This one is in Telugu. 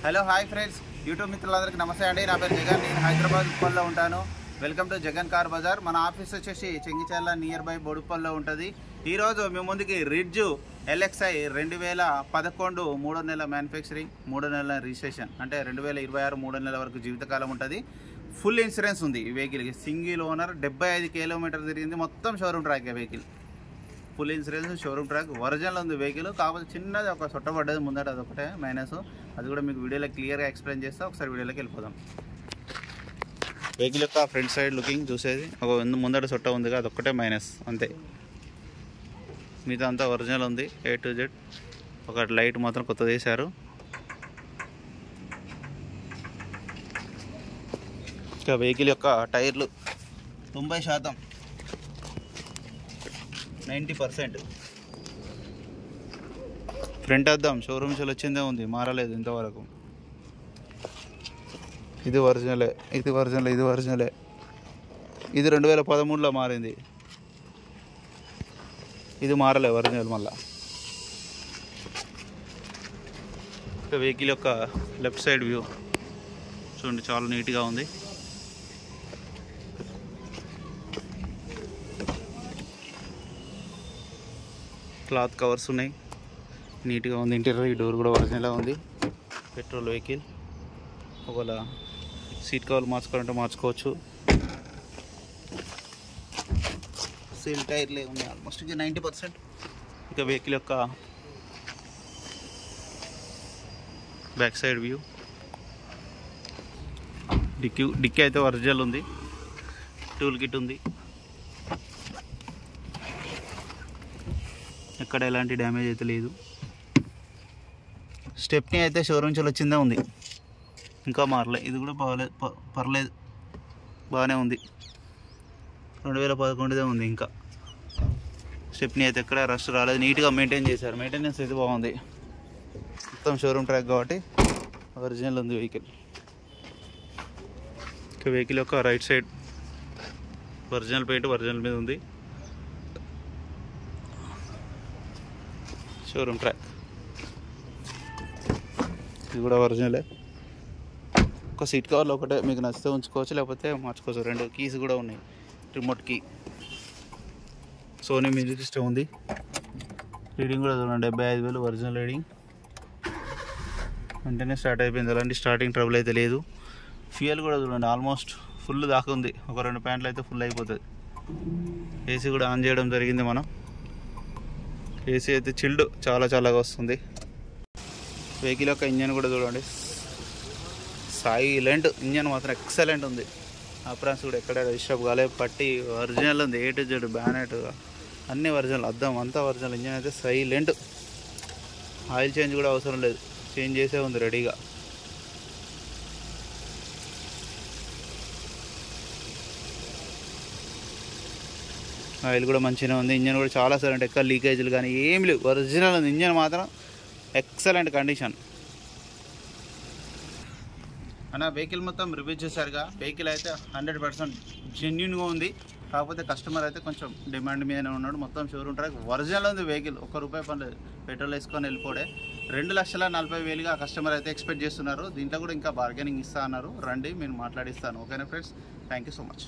హలో హాయ్ ఫ్రెండ్స్, యూట్యూబ్ మిత్రులందరికీ నమస్తే అండి. నా పేరు జగన్. నేను హైదరాబాద్ ఉప్పల్లో ఉంటాను. Welcome to Jagan car Bazaar. మన ఆఫీస్ వచ్చేసి చెంగిచెర్ల నియర్ బై బొడుప్పల్లో ఉంటుంది. ఈరోజు మేము ముందుకి రిడ్జ్ LXi 2011 3వ నెల మ్యానుఫ్యాక్చరింగ్, 3వ నెల రిజిస్ట్రేషన్, అంటే 2026 3వ నెల వరకు జీవితకాలం ఉంటుంది. ఫుల్ ఇన్సూరెన్స్ ఉంది ఈ వెహికల్కి. సింగిల్ ఓనర్, 75 కిలోమీటర్ తిరిగింది. మొత్తం showroom track vehicle. Full insurance, showroom track, original ఉంది వెహికల్. కాకపోతే చిన్నది ఒక సొట్టబడ్డది ముందట, అదొకటే మైనస్. అది కూడా మీకు వీడియోలో క్లియర్గా ఎక్స్ప్లెయిన్ చేస్తా. ఒకసారి వీడియోలోకి వెళ్ళిపోదాం. వెహికల్ యొక్క ఫ్రంట్ సైడ్ లుకింగ్ చూసేది ఒక ముందట సొట్ట ఉంది, అదొక్కటే మైనస్ అంతే. మిగతా అంతా ఒరిజినల్ ఉంది A to Z. ఒక లైట్ మాత్రం కొత్తది వేశారు. ఇంకా వెహికల్ యొక్క టైర్లు 90%, 90%. ఫ్రంట్ అద్దం షోరూమ్ సెల్ వచ్చిందే ఉంది, మారలేదు ఇంతవరకు. ఇది ఒరిజినలే, ఇది ఒరిజినలే, ఇది ఒరిజినలే. ఇది 2013లో మారింది, ఇది మారలే ఒరిజినల్. మళ్ళా వెహికల్ యొక్క లెఫ్ట్ సైడ్ వ్యూ చూడండి, చాలా నీట్గా ఉంది. క్లాత్ కవర్స్ ఉన్నాయి, నీట్గా ఉంది. ఇంటీరియర్ డోర్ కూడా ఒరిజినల్గా ఉంది. Petrol vehicle. ఒకవేళ సీట్ కవర్లు మార్చుకోవాలంటే మార్చుకోవచ్చు. సీల్ టైర్లే ఉన్నాయి ఆల్మోస్ట్ 90%. ఇక వెహికల్ యొక్క బ్యాక్ సైడ్ వ్యూ. డిక్కీ అయితే ఒరిజినల్ ఉంది. టూల్ కిట్ ఉంది, ఎక్కడ ఎలాంటి డ్యామేజ్ అయితే లేదు. స్టెప్నీ అయితే షోరూమ్ నుంచి వచ్చిందే ఉంది, ఇంకా మారలే. ఇది కూడా పర్లేదు, బాగానే ఉంది. 2011దే ఉంది. ఇంకా స్టెప్నీ అయితే ఎక్కడ రస్ట్ రాలేదు, నీట్గా మెయింటైన్ చేశారు. మెయింటెనెన్స్ అయితే బాగుంది. మొత్తం షోరూమ్ ట్రాక్ కాబట్టి ఒరిజినల్ ఉంది వెహికల్. ఇంకా వెహికల్ యొక్క right side original paint original మీద ఉంది. షోరూమ్ ట్రాక్, ఇది కూడా ఒరిజినలే. ఒక సీట్ కవర్లో ఒకటే మీకు నచ్చితే ఉంచుకోవచ్చు, లేకపోతే మార్చుకోవచ్చు. 2 కీస్ కూడా ఉన్నాయి, remote key. Sony music system ఉంది. రీడింగ్ కూడా చూడండి, 75,000 ఒరిజినల్ రీడింగ్. వెంటనే స్టార్ట్ అయిపోయింది, అలాంటి స్టార్టింగ్ ట్రబుల్ అయితే లేదు. ఫ్యూయల్ కూడా చూడండి, ఆల్మోస్ట్ ఫుల్ దాకా ఉంది. ఒక 2 ప్యాంట్లు అయితే ఫుల్ అయిపోతుంది. ఏసీ కూడా ఆన్ చేయడం జరిగింది మనం. ఏసీ అయితే చిల్డ్ చాలాగా వస్తుంది. వెహికల్ యొక్క ఇంజన్ కూడా చూడండి, సైలెంట్. ఇంజన్ మాత్రం ఎక్సలెంట్ ఉంది. అప్రాన్స్ కూడా ఎక్కడ డిస్టర్బ్ కాలేదు. పట్టి ఒరిజినల్ ఉంది. A to Z, బ్యానెట్ అన్నీ ఒరిజినల్, అద్దం అంతా ఒరిజినల్. ఇంజన్ అయితే సైలెంట్. ఆయిల్ చేంజ్ కూడా అవసరం లేదు, చేంజ్ చేసే ఉంది రెడీగా. ఆయిల్ కూడా మంచిగా ఉంది. ఇంజన్ కూడా చాలా సైలెంట్, ఎక్కడ లీకేజీలు కానీ ఏం లేవు, ఒరిజినల్ ఉంది. ఇంజన్ మాత్రం ఎక్సలెంట్ కండిషన్. అన్న వెహికల్ మొత్తం రివ్యూ చేశారుగా. వెహికల్ అయితే 100% జెన్యున్గా ఉంది. కాకపోతే కస్టమర్ అయితే కొంచెం డిమాండ్ మీదనే ఉన్నాడు. మొత్తం షోరూమ్ ట్రాక్ ఒరిజినల్ ఉంది వెహికల్. ₹1 పని పెట్రోల్ వేసుకొని వెళ్ళిపోడే. 2,40,000గా కస్టమర్ అయితే ఎక్స్పెక్ట్ చేస్తున్నారు. దీంట్లో కూడా ఇంకా బార్గెనింగ్ ఇస్తా అన్నారు. రండి, నేను మాట్లాడిస్తాను. ఓకేనా friends, thank you so much.